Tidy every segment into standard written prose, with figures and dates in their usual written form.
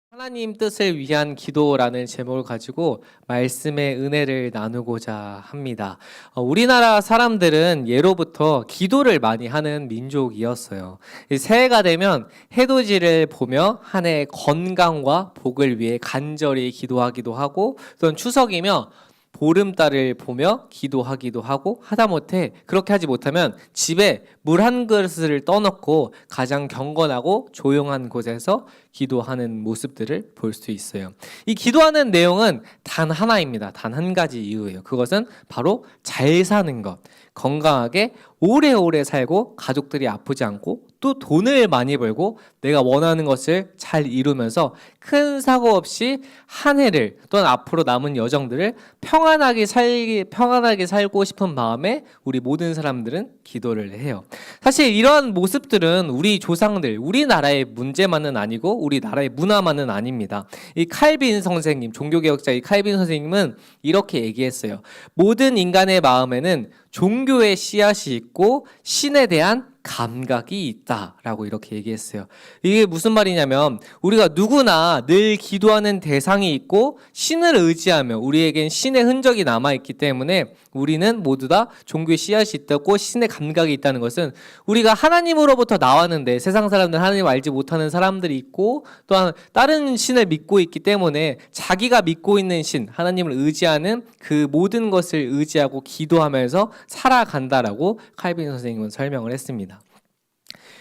하나님 뜻을 위한 기도라는 제목을 가지고 말씀의 은혜를 나누고자 합니다. 우리나라 사람들은 예로부터 기도를 많이 하는 민족이었어요. 새해가 되면 해돋이를 보며 한 해의 건강과 복을 위해 간절히 기도하기도 하고, 또는 추석이며 보름달을 보며 기도하기도 하고, 하다못해 그렇게 하지 못하면 집에 물 한 그릇을 떠놓고 가장 경건하고 조용한 곳에서 기도하는 모습들을 볼 수 있어요. 이 기도하는 내용은 단 하나입니다. 단 한 가지 이유예요. 그것은 바로 잘 사는 것, 건강하게 오래오래 살고 가족들이 아프지 않고 또 돈을 많이 벌고 내가 원하는 것을 잘 이루면서 큰 사고 없이 한 해를 또는 앞으로 남은 여정들을 평안하게 살고 싶은 마음에 우리 모든 사람들은 기도를 해요. 사실 이러한 모습들은 우리 조상들, 우리나라의 문제만은 아니고 우리나라의 문화만은 아닙니다. 이 칼빈 선생님, 종교개혁자 이 칼빈 선생님은 이렇게 얘기했어요. 모든 인간의 마음에는 종교의 씨앗이 있고 신에 대한 감각이 있다라고 이렇게 얘기했어요. 이게 무슨 말이냐면 우리가 누구나 늘 기도하는 대상이 있고 신을 의지하며 우리에겐 신의 흔적이 남아있기 때문에 우리는 모두 다 종교의 씨앗이 있다고 신의 감각이 있다는 것은 우리가 하나님으로부터 나왔는데 세상 사람들은 하나님을 알지 못하는 사람들이 있고 또한 다른 신을 믿고 있기 때문에 자기가 믿고 있는 신, 하나님을 의지하는 그 모든 것을 의지하고 기도하면서 살아간다라고 칼빈 선생님은 설명을 했습니다.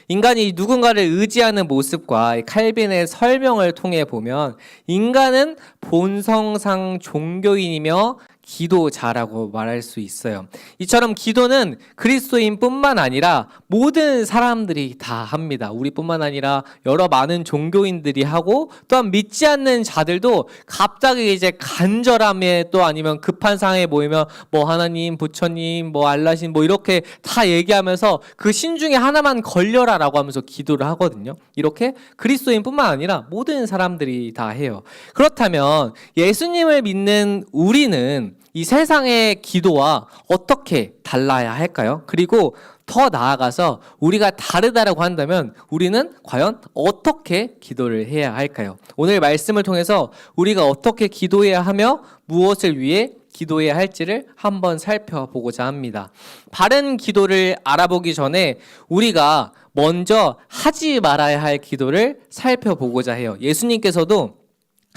인간이 누군가를 의지하는 모습과 칼빈의 설명을 통해 보면 인간은 본성상 종교인이며 기도자라고 말할 수 있어요. 이처럼 기도는 그리스도인뿐만 아니라 모든 사람들이 다 합니다. 우리뿐만 아니라 여러 많은 종교인들이 하고 또한 믿지 않는 자들도 갑자기 이제 간절함에 또 아니면 급한 상황에 모이면 뭐 하나님, 부처님, 뭐 알라신 뭐 이렇게 다 얘기하면서 그 신 중에 하나만 걸려라라고 하면서 기도를 하거든요. 이렇게 그리스도인뿐만 아니라 모든 사람들이 다 해요. 그렇다면 예수님을 믿는 우리는 이 세상의 기도와 어떻게 달라야 할까요? 그리고 더 나아가서 우리가 다르다라고 한다면 우리는 과연 어떻게 기도를 해야 할까요? 오늘 말씀을 통해서 우리가 어떻게 기도해야 하며 무엇을 위해 기도해야 할지를 한번 살펴보고자 합니다. 바른 기도를 알아보기 전에 우리가 먼저 하지 말아야 할 기도를 살펴보고자 해요. 예수님께서도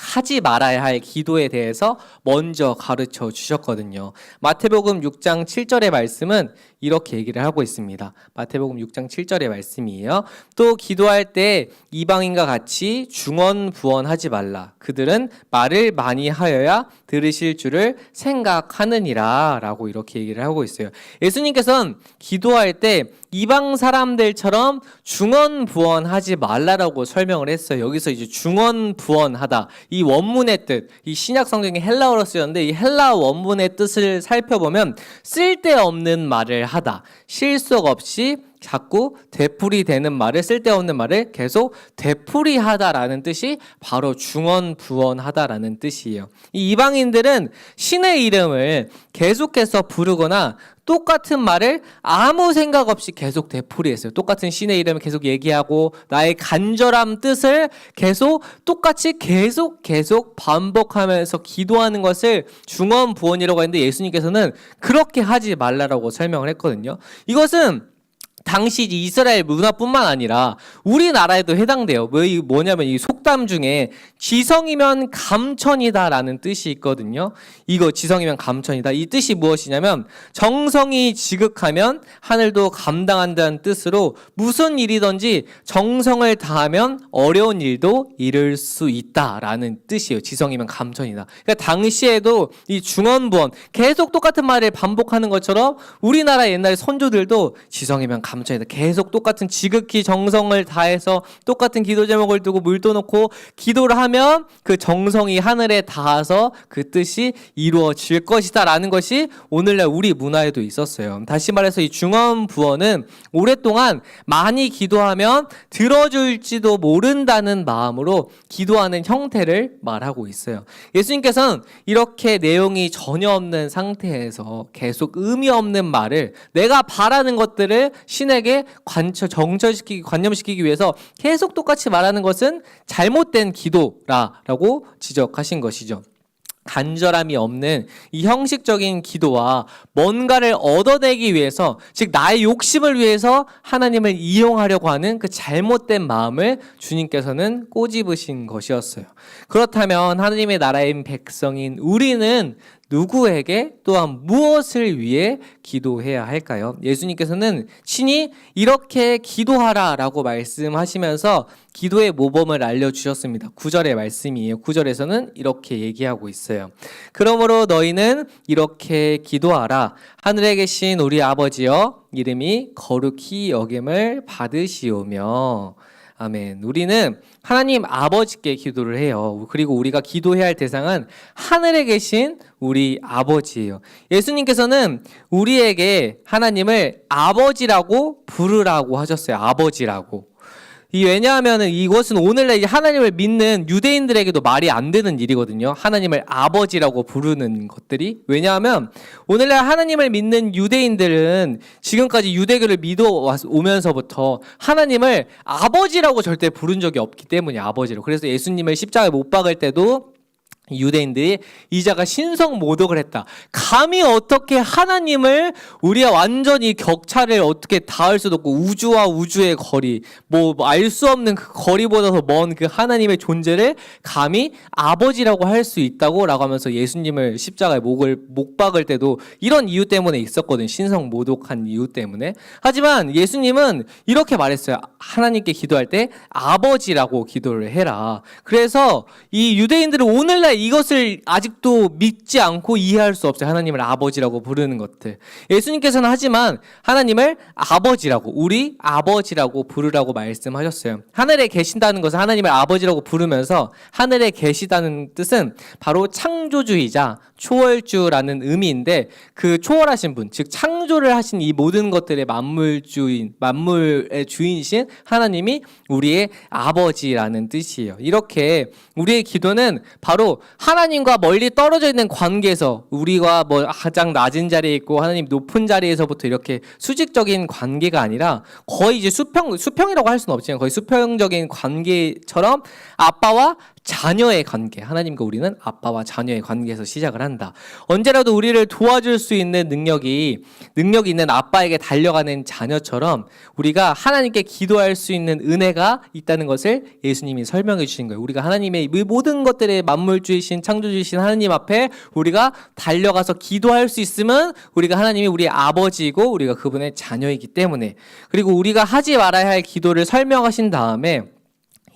하지 말아야 할 기도에 대해서 먼저 가르쳐 주셨거든요. 마태복음 6장 7절의 말씀은 이렇게 얘기를 하고 있습니다. 마태복음 6장 7절의 말씀이에요. 또 기도할 때 이방인과 같이 중언부언하지 말라. 그들은 말을 많이 하여야 들으실 줄을 생각하느니라 라고 이렇게 얘기를 하고 있어요. 예수님께서는 기도할 때 이방 사람들처럼 중언부언하지 말라라고 설명을 했어요. 여기서 이제 중언부언하다, 이 원문의 뜻, 이 신약 성경이 헬라어로 쓰였는데 이 헬라어 원문의 뜻을 살펴보면 쓸데없는 말을 하다, 실속 없이 자꾸 되풀이되는 말을, 쓸데없는 말을 계속 되풀이하다라는 뜻이 바로 중언부언하다라는 뜻이에요. 이 이방인들은 신의 이름을 계속해서 부르거나 똑같은 말을 아무 생각 없이 계속 되풀이했어요. 똑같은 신의 이름을 계속 얘기하고 나의 간절한 뜻을 계속 똑같이 계속 반복하면서 기도하는 것을 중언부언이라고 했는데 예수님께서는 그렇게 하지 말라라고 설명을 했거든요. 이것은 당시 이스라엘 문화뿐만 아니라 우리나라에도 해당돼요. 뭐냐면 이 속담 중에 지성이면 감천이다라는 뜻이 있거든요. 이거 지성이면 감천이다. 이 뜻이 무엇이냐면 정성이 지극하면 하늘도 감당한다는 뜻으로 무슨 일이든지 정성을 다하면 어려운 일도 이룰 수 있다라는 뜻이에요. 지성이면 감천이다. 그러니까 당시에도 이 중언부언 계속 똑같은 말을 반복하는 것처럼 우리나라 옛날 선조들도 지성이면 감천이다. 계속 똑같은 지극히 정성을 다해서 똑같은 기도 제목을 두고 물도 넣고 기도를 하면 그 정성이 하늘에 닿아서 그 뜻이 이루어질 것이다 라는 것이 오늘날 우리 문화에도 있었어요. 다시 말해서 이 중언부언은 오랫동안 많이 기도하면 들어줄지도 모른다는 마음으로 기도하는 형태를 말하고 있어요. 예수님께서는 이렇게 내용이 전혀 없는 상태에서 계속 의미 없는 말을, 내가 바라는 것들을 신에게 관념시키기 위해서 계속 똑같이 말하는 것은 잘못된 기도라고 지적하신 것이죠. 간절함이 없는 이 형식적인 기도와 뭔가를 얻어내기 위해서, 즉 나의 욕심을 위해서 하나님을 이용하려고 하는 그 잘못된 마음을 주님께서는 꼬집으신 것이었어요. 그렇다면 하나님의 나라인 백성인 우리는 누구에게 또한 무엇을 위해 기도해야 할까요? 예수님께서는 친히 이렇게 기도하라 라고 말씀하시면서 기도의 모범을 알려주셨습니다. 9절의 말씀이에요. 9절에서는 이렇게 얘기하고 있어요. 그러므로 너희는 이렇게 기도하라. 하늘에 계신 우리 아버지여, 이름이 거룩히 여김을 받으시오며. 아멘. 우리는 하나님 아버지께 기도를 해요. 그리고 우리가 기도해야 할 대상은 하늘에 계신 우리 아버지예요. 예수님께서는 우리에게 하나님을 아버지라고 부르라고 하셨어요. 아버지라고. 왜냐하면 이것은 오늘날 하나님을 믿는 유대인들에게도 말이 안 되는 일이거든요. 하나님을 아버지라고 부르는 것들이. 왜냐하면 오늘날 하나님을 믿는 유대인들은 지금까지 유대교를 믿어오면서부터 하나님을 아버지라고 절대 부른 적이 없기 때문에 아버지로. 그래서 예수님을 십자가에 못 박을 때도 유대인들이 이자가 신성 모독을 했다. 감히 어떻게 하나님을, 우리가 완전히 격차를 어떻게 닿을 수도 없고 우주와 우주의 거리, 알 수 없는 그 거리보다도 먼 그 하나님의 존재를 감히 아버지라고 할 수 있다고 라고 하면서 예수님을 십자가에 못 박을 때도 이런 이유 때문에 있었거든. 신성 모독한 이유 때문에. 하지만 예수님은 이렇게 말했어요. 하나님께 기도할 때 아버지라고 기도를 해라. 그래서 이 유대인들은 오늘날 이것을 아직도 믿지 않고 이해할 수 없어요. 하나님을 아버지라고 부르는 것들. 예수님께서는 하지만 하나님을 아버지라고, 우리 아버지라고 부르라고 말씀하셨어요. 하늘에 계신다는 것은 하나님을 아버지라고 부르면서, 하늘에 계시다는 뜻은 바로 창조주이자 초월주라는 의미인데, 그 초월하신 분, 즉 창조를 하신 이 모든 것들의 만물의 주인이신 하나님이 우리의 아버지라는 뜻이에요. 이렇게 우리의 기도는 바로 하나님과 멀리 떨어져 있는 관계에서, 우리가 가장 낮은 자리에 있고 하나님 높은 자리에서부터 이렇게 수직적인 관계가 아니라 거의 이제 수평이라고 할 수는 없지만 거의 수평적인 관계처럼 아빠와 자녀의 관계, 하나님과 우리는 아빠와 자녀의 관계에서 시작을 한다. 언제라도 우리를 도와줄 수 있는 능력이 있는 아빠에게 달려가는 자녀처럼 우리가 하나님께 기도할 수 있는 은혜가 있다는 것을 예수님이 설명해 주신 거예요. 우리가 하나님의 모든 것들의 만물주이신 창조주이신 하나님 앞에 우리가 달려가서 기도할 수 있으면 우리가 하나님이 우리의 아버지이고 우리가 그분의 자녀이기 때문에. 그리고 우리가 하지 말아야 할 기도를 설명하신 다음에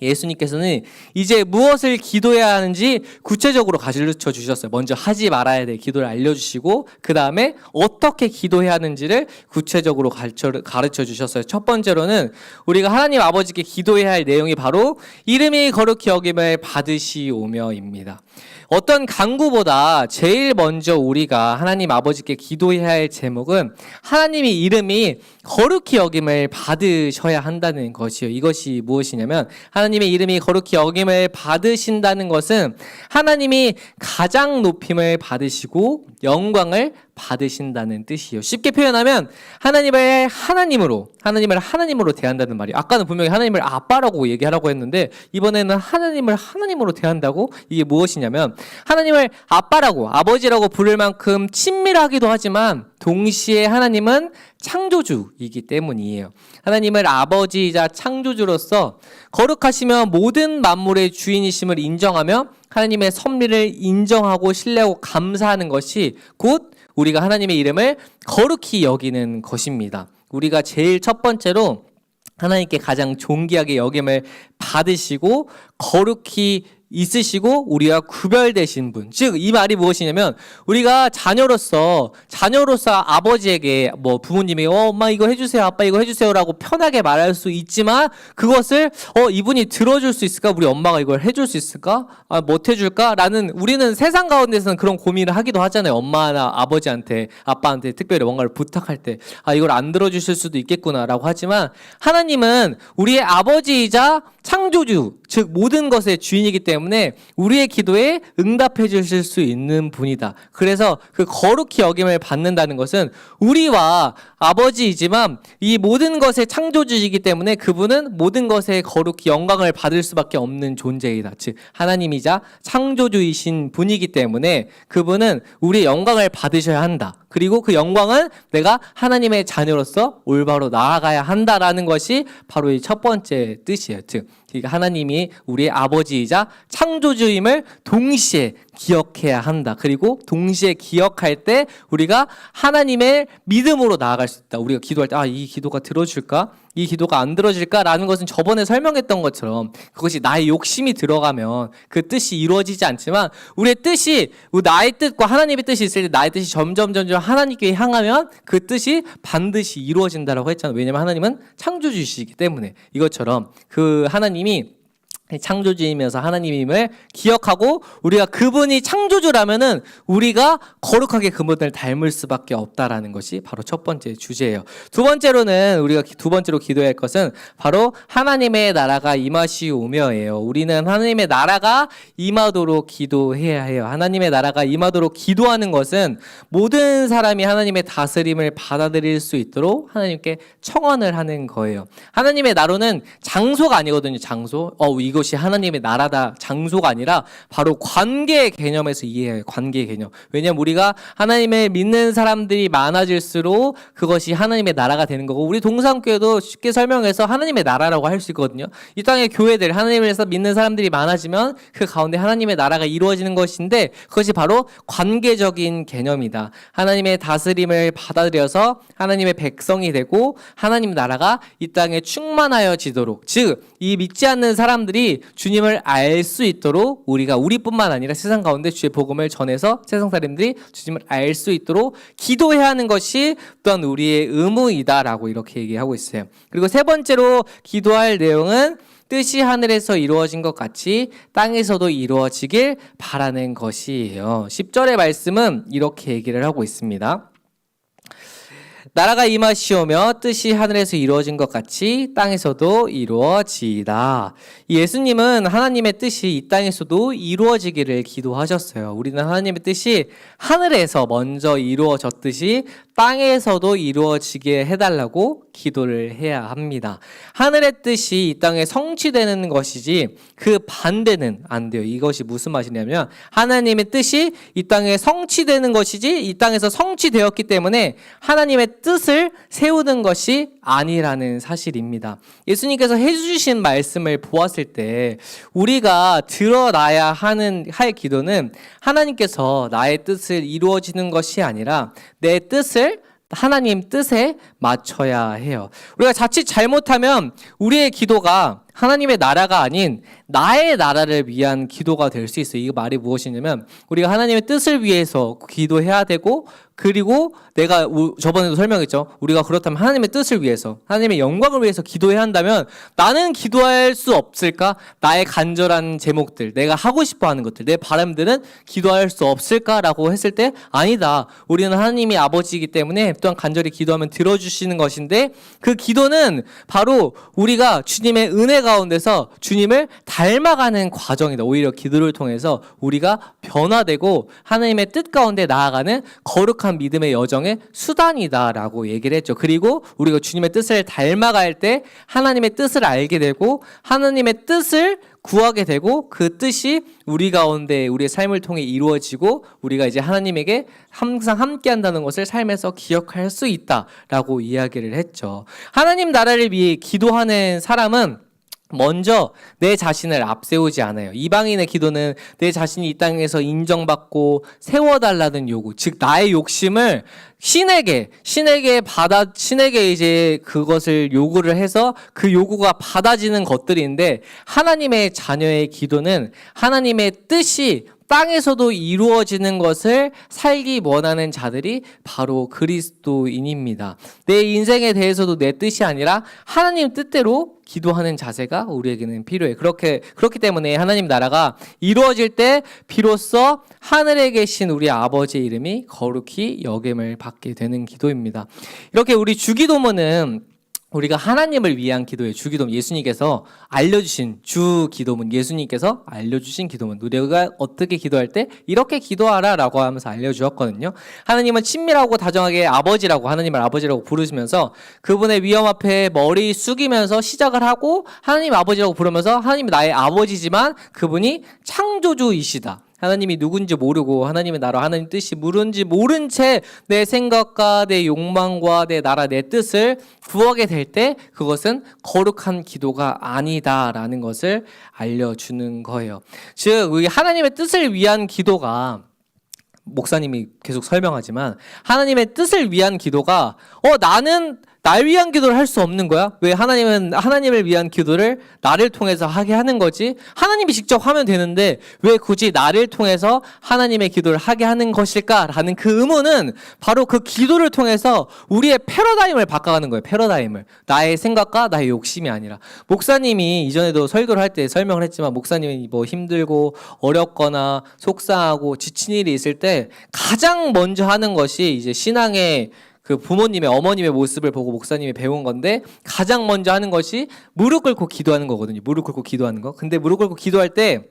예수님께서는 이제 무엇을 기도해야 하는지 구체적으로 가르쳐 주셨어요. 먼저 하지 말아야 될 기도를 알려주시고 그 다음에 어떻게 기도해야 하는지를 구체적으로 가르쳐 주셨어요. 첫 번째로는 우리가 하나님 아버지께 기도해야 할 내용이 바로 이름이 거룩히 여김을 받으시오며입니다. 어떤 간구보다 제일 먼저 우리가 하나님 아버지께 기도해야 할 제목은 하나님의 이름이 거룩히 여김을 받으셔야 한다는 것이요. 이것이 무엇이냐면 하나님의 이름이 거룩히 여김을 받으신다는 것은 하나님이 가장 높임을 받으시고 영광을 받으신다는 뜻이요. 쉽게 표현하면 하나님을 하나님으로 대한다는 말이에요. 아까는 분명히 하나님을 아빠라고 얘기하라고 했는데 이번에는 하나님을 하나님으로 대한다고? 이게 무엇이냐면 하나님을 아빠라고, 아버지라고 부를 만큼 친밀하기도 하지만 동시에 하나님은 창조주이기 때문이에요. 하나님을 아버지이자 창조주로서 거룩하시며 모든 만물의 주인이심을 인정하며 하나님의 섭리를 인정하고 신뢰하고 감사하는 것이 곧 우리가 하나님의 이름을 거룩히 여기는 것입니다. 우리가 제일 첫 번째로 하나님께 가장 존귀하게 여김을 받으시고 거룩히 있으시고 우리와 구별되신 분. 즉 이 말이 무엇이냐면 우리가 자녀로서 아버지에게 부모님이 엄마 이거 해주세요, 아빠 이거 해주세요라고 편하게 말할 수 있지만 그것을 이분이 들어줄 수 있을까? 우리 엄마가 이걸 해줄 수 있을까? 못 해줄까? 라는, 우리는 세상 가운데서는 그런 고민을 하기도 하잖아요. 엄마나 아버지한테, 아빠한테 특별히 뭔가를 부탁할 때 이걸 안 들어주실 수도 있겠구나 라고 하지만 하나님은 우리의 아버지이자 창조주, 즉 모든 것의 주인이기 때문에 우리의 기도에 응답해 주실 수 있는 분이다. 그래서 그 거룩히 여김을 받는다는 것은 우리와 아버지이지만 이 모든 것의 창조주이기 때문에 그분은 모든 것의 거룩히 영광을 받을 수밖에 없는 존재이다. 즉 하나님이자 창조주이신 분이기 때문에 그분은 우리의 영광을 받으셔야 한다. 그리고 그 영광은 내가 하나님의 자녀로서 올바로 나아가야 한다라는 것이 바로 이 첫 번째 뜻이에요. 즉 하나님이 우리의 아버지이자 창조주임을 동시에 기억해야 한다. 그리고 동시에 기억할 때 우리가 하나님의 믿음으로 나아갈 수 있다. 우리가 기도할 때 이 기도가 들어줄까? 이 기도가 안 들어질까라는 것은 저번에 설명했던 것처럼 그것이 나의 욕심이 들어가면 그 뜻이 이루어지지 않지만 우리의 뜻이 나의 뜻과 하나님의 뜻이 있을 때 나의 뜻이 점점 하나님께 향하면 그 뜻이 반드시 이루어진다라고 했잖아요. 왜냐하면 하나님은 창조주이시기 때문에 이것처럼 그 하나님이 창조주이면서 하나님임을 기억하고 우리가 그분이 창조주라면은 우리가 거룩하게 그분을 닮을 수밖에 없다라는 것이 바로 첫 번째 주제예요. 두 번째로는 우리가 두 번째로 기도해야 할 것은 바로 하나님의 나라가 임하시오며예요. 우리는 하나님의 나라가 임하도록 기도해야 해요. 하나님의 나라가 임하도록 기도하는 것은 모든 사람이 하나님의 다스림을 받아들일 수 있도록 하나님께 청원을 하는 거예요. 하나님의 나라는 장소가 아니거든요. 장소. 이것이 하나님의 나라다. 장소가 아니라 바로 관계의 개념에서 이해해요. 관계의 개념. 왜냐하면 우리가 하나님을 믿는 사람들이 많아질수록 그것이 하나님의 나라가 되는 거고 우리 동산교회도 쉽게 설명해서 하나님의 나라라고 할 수 있거든요. 이 땅의 교회들 하나님에서 믿는 사람들이 많아지면 그 가운데 하나님의 나라가 이루어지는 것인데 그것이 바로 관계적인 개념이다. 하나님의 다스림을 받아들여서 하나님의 백성이 되고 하나님 나라가 이 땅에 충만하여지도록 즉 이 믿지 않는 사람들이 주님을 알 수 있도록 우리가 우리뿐만 아니라 세상 가운데 주의 복음을 전해서 세상 사람들이 주님을 알 수 있도록 기도해야 하는 것이 또한 우리의 의무이다라고 이렇게 얘기하고 있어요. 그리고 세 번째로 기도할 내용은 뜻이 하늘에서 이루어진 것 같이 땅에서도 이루어지길 바라는 것이에요. 10절의 말씀은 이렇게 얘기를 하고 있습니다. 나라가 임하시오며 뜻이 하늘에서 이루어진 것 같이 땅에서도 이루어지이다. 예수님은 하나님의 뜻이 이 땅에서도 이루어지기를 기도하셨어요. 우리는 하나님의 뜻이 하늘에서 먼저 이루어졌듯이 땅에서도 이루어지게 해달라고 기도를 해야 합니다. 하늘의 뜻이 이 땅에 성취되는 것이지 그 반대는 안 돼요. 이것이 무슨 말이냐면 하나님의 뜻이 이 땅에 성취되는 것이지 이 땅에서 성취되었기 때문에 하나님의 뜻을 세우는 것이 아니라는 사실입니다. 예수님께서 해주신 말씀을 보았을 때 우리가 드러나야 할 기도는 하나님께서 나의 뜻을 이루어지는 것이 아니라 내 뜻을 하나님 뜻에 맞춰야 해요. 우리가 자칫 잘못하면 우리의 기도가 하나님의 나라가 아닌 나의 나라를 위한 기도가 될 수 있어요. 이 말이 무엇이냐면 우리가 하나님의 뜻을 위해서 기도해야 되고 그리고 내가 저번에도 설명했죠. 우리가 그렇다면 하나님의 뜻을 위해서 하나님의 영광을 위해서 기도해야 한다면 나는 기도할 수 없을까? 나의 간절한 제목들 내가 하고 싶어 하는 것들 내 바람들은 기도할 수 없을까라고 했을 때 아니다. 우리는 하나님이 아버지이기 때문에 또한 간절히 기도하면 들어주시는 것인데 그 기도는 바로 우리가 주님의 은혜 가운데서 주님을 닮아가는 과정이다. 오히려 기도를 통해서 우리가 변화되고 하나님의 뜻 가운데 나아가는 거룩한 믿음의 여정의 수단이다라고 얘기를 했죠. 그리고 우리가 주님의 뜻을 닮아갈 때 하나님의 뜻을 알게 되고 하나님의 뜻을 구하게 되고 그 뜻이 우리 가운데 우리의 삶을 통해 이루어지고 우리가 이제 하나님에게 항상 함께 한다는 것을 삶에서 기억할 수 있다라고 이야기를 했죠. 하나님 나라를 위해 기도하는 사람은 먼저 내 자신을 앞세우지 않아요. 이방인의 기도는 내 자신이 이 땅에서 인정받고 세워달라는 요구, 즉 나의 욕심을 신에게 이제 그것을 요구를 해서 그 요구가 받아지는 것들인데 하나님의 자녀의 기도는 하나님의 뜻이 땅에서도 이루어지는 것을 살기 원하는 자들이 바로 그리스도인입니다. 내 인생에 대해서도 내 뜻이 아니라 하나님 뜻대로 기도하는 자세가 우리에게는 필요해. 그렇기 때문에 하나님 나라가 이루어질 때 비로소 하늘에 계신 우리 아버지의 이름이 거룩히 여김을 받게 되는 기도입니다. 이렇게 우리 주기도문은 우리가 하나님을 위한 기도예요. 주기도문, 예수님께서 알려주신 주기도문, 예수님께서 알려주신 기도문, 우리가 어떻게 기도할 때 이렇게 기도하라 라고 하면서 알려주었거든요. 하나님은 친밀하고 다정하게 아버지라고, 하나님을 아버지라고 부르시면서 그분의 위엄 앞에 머리 숙이면서 시작을 하고 하나님 아버지라고 부르면서 하나님이 나의 아버지지만 그분이 창조주이시다. 하나님이 누군지 모르고 하나님의 나라, 하나님 뜻이 뭔지 모른 채 내 생각과 내 욕망과 내 나라, 내 뜻을 구하게 될 때 그것은 거룩한 기도가 아니다라는 것을 알려주는 거예요. 즉 우리 하나님의 뜻을 위한 기도가, 목사님이 계속 설명하지만 하나님의 뜻을 위한 기도가 나는 날 위한 기도를 할 수 없는 거야? 왜 하나님은 하나님을 위한 기도를 나를 통해서 하게 하는 거지? 하나님이 직접 하면 되는데 왜 굳이 나를 통해서 하나님의 기도를 하게 하는 것일까라는 그 의문은 바로 그 기도를 통해서 우리의 패러다임을 바꿔가는 거예요. 패러다임을. 나의 생각과 나의 욕심이 아니라. 목사님이 이전에도 설교를 할 때 설명을 했지만, 목사님이 뭐 힘들고 어렵거나 속상하고 지친 일이 있을 때 가장 먼저 하는 것이 이제 신앙의 그 부모님의, 어머님의 모습을 보고 목사님이 배운 건데, 가장 먼저 하는 것이 무릎 꿇고 기도하는 거거든요. 무릎 꿇고 기도하는 거. 근데 무릎 꿇고 기도할 때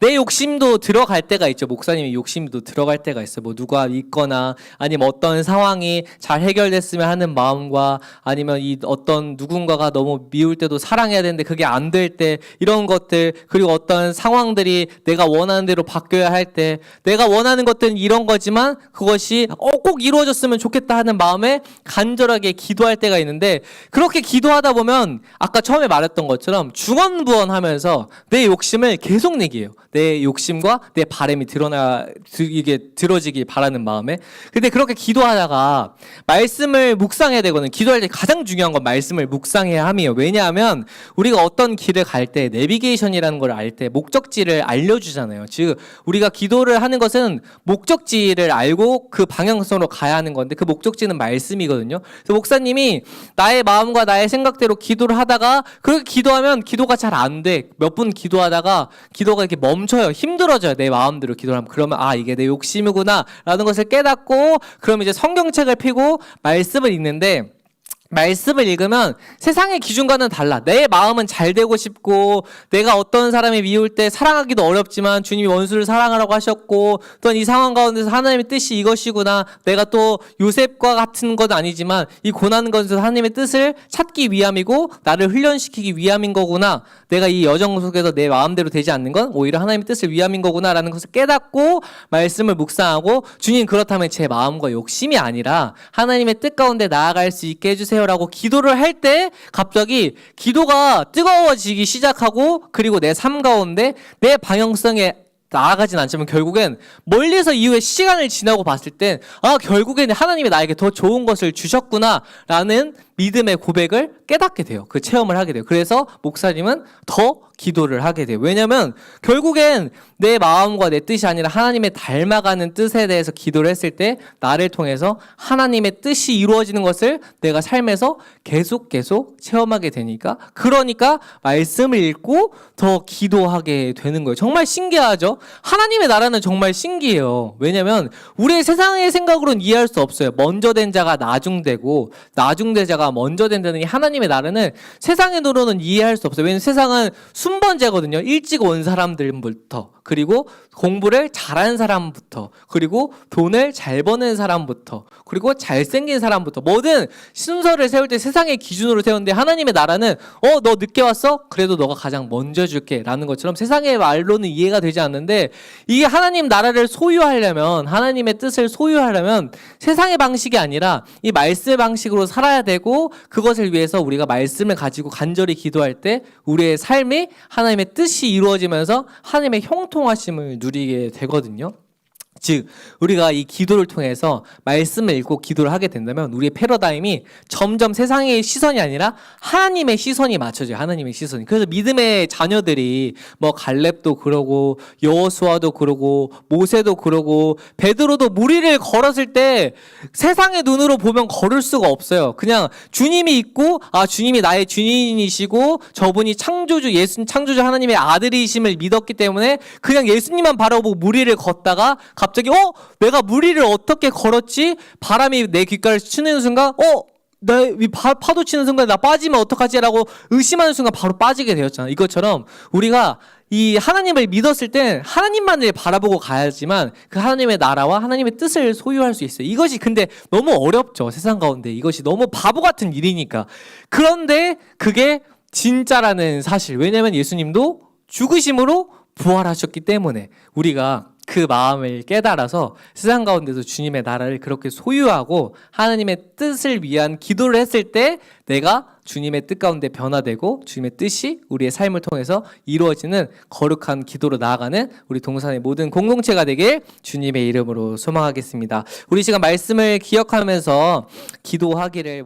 내 욕심도 들어갈 때가 있죠. 목사님의 욕심도 들어갈 때가 있어요. 뭐 누가 있거나 아니면 어떤 상황이 잘 해결됐으면 하는 마음과, 아니면 이 어떤 누군가가 너무 미울 때도 사랑해야 되는데 그게 안 될 때, 이런 것들, 그리고 어떤 상황들이 내가 원하는 대로 바뀌어야 할 때, 내가 원하는 것들은 이런 거지만 그것이 꼭 이루어졌으면 좋겠다 하는 마음에 간절하게 기도할 때가 있는데, 그렇게 기도하다 보면 아까 처음에 말했던 것처럼 중언부언하면서 내 욕심을 계속 내기해요. 내 욕심과 내 바람이 이게 들어지길 바라는 마음에. 근데 그렇게 기도하다가 말씀을 묵상해야 되거든. 기도할 때 가장 중요한 건 말씀을 묵상해야 함이에요. 왜냐하면 우리가 어떤 길을 갈 때, 내비게이션이라는 걸 알 때 목적지를 알려주잖아요. 즉 우리가 기도를 하는 것은 목적지를 알고 그 방향성으로 가야 하는 건데, 그 목적지는 말씀이거든요. 그래서 목사님이 나의 마음과 나의 생각대로 기도를 하다가 그렇게 기도하면 기도가 잘 안 돼. 몇 분 기도하다가 기도가 이렇게 멈춰요. 힘들어져요. 내 마음대로 기도를 하면. 그러면 이게 내 욕심이구나 라는 것을 깨닫고, 그럼 이제 성경책을 펴고 말씀을 읽는데, 말씀을 읽으면 세상의 기준과는 달라. 내 마음은 잘 되고 싶고, 내가 어떤 사람이 미울 때 사랑하기도 어렵지만 주님이 원수를 사랑하라고 하셨고, 또 이 상황 가운데서 하나님의 뜻이 이것이구나. 내가 또 요셉과 같은 건 아니지만 이 고난 가운데서 하나님의 뜻을 찾기 위함이고 나를 훈련시키기 위함인 거구나. 내가 이 여정 속에서 내 마음대로 되지 않는 건 오히려 하나님의 뜻을 위함인 거구나 라는 것을 깨닫고 말씀을 묵상하고, 주님 그렇다면 제 마음과 욕심이 아니라 하나님의 뜻 가운데 나아갈 수 있게 해주세요 라고 기도를 할 때 갑자기 기도가 뜨거워지기 시작하고, 그리고 내 삶 가운데 내 방향성에 나아가진 않지만 결국엔 멀리서 이후에 시간을 지나고 봤을 땐 결국에는 하나님이 나에게 더 좋은 것을 주셨구나 라는 믿음의 고백을 깨닫게 돼요. 그 체험을 하게 돼요. 그래서 목사님은 더 기도를 하게 돼요. 왜냐면 결국엔 내 마음과 내 뜻이 아니라 하나님의 닮아가는 뜻에 대해서 기도를 했을 때 나를 통해서 하나님의 뜻이 이루어지는 것을 내가 삶에서 계속 체험하게 되니까, 그러니까 말씀을 읽고 더 기도하게 되는 거예요. 정말 신기하죠? 하나님의 나라는 정말 신기해요. 왜냐면 우리의 세상의 생각으로는 이해할 수 없어요. 먼저 된 자가 나중되고 나중된 자가 먼저 된다는 이 하나님의 나라는 세상의 눈으로는 이해할 수 없어요. 왜냐면 세상은 순번제거든요. 일찍 온 사람들부터, 그리고 공부를 잘한 사람부터, 그리고 돈을 잘 버는 사람부터, 그리고 잘생긴 사람부터, 뭐든 순서를 세울 때 세상의 기준으로 세우는데, 하나님의 나라는 너 늦게 왔어? 그래도 너가 가장 먼저 줄게 라는 것처럼 세상의 말로는 이해가 되지 않는데, 이게 하나님 나라를 소유하려면, 하나님의 뜻을 소유하려면 세상의 방식이 아니라 이 말씀의 방식으로 살아야 되고, 그것을 위해서 우리가 말씀을 가지고 간절히 기도할 때 우리의 삶이 하나님의 뜻이 이루어지면서 하나님의 형통하심을 누리게 되거든요. 즉 우리가 이 기도를 통해서 말씀을 읽고 기도를 하게 된다면 우리의 패러다임이 점점 세상의 시선이 아니라 하나님의 시선이 맞춰져요. 하나님의 시선이. 그래서 믿음의 자녀들이 뭐 갈렙도 그러고 여호수아도 그러고 모세도 그러고 베드로도 무리를 걸었을 때 세상의 눈으로 보면 걸을 수가 없어요. 그냥 주님이 있고 주님이 나의 주인이시고 저분이 창조주 예수 창조주 하나님의 아들이심을 믿었기 때문에 그냥 예수님만 바라보고 무리를 걷다가 갑자기 내가 무리를 어떻게 걸었지? 바람이 내 귓가를 치는 순간 파도 치는 순간 나 빠지면 어떡하지라고 의심하는 순간 바로 빠지게 되었잖아. 이것처럼 우리가 이 하나님을 믿었을 땐 하나님만을 바라보고 가야지만 그 하나님의 나라와 하나님의 뜻을 소유할 수 있어요. 이것이 근데 너무 어렵죠. 세상 가운데 이것이 너무 바보 같은 일이니까. 그런데 그게 진짜라는 사실. 왜냐하면 예수님도 죽으심으로 부활하셨기 때문에 우리가 그 마음을 깨달아서 세상 가운데서 주님의 나라를 그렇게 소유하고 하나님의 뜻을 위한 기도를 했을 때 내가 주님의 뜻 가운데 변화되고 주님의 뜻이 우리의 삶을 통해서 이루어지는 거룩한 기도로 나아가는 우리 동산의 모든 공동체가 되길 주님의 이름으로 소망하겠습니다. 우리 시간 말씀을 기억하면서 기도하기를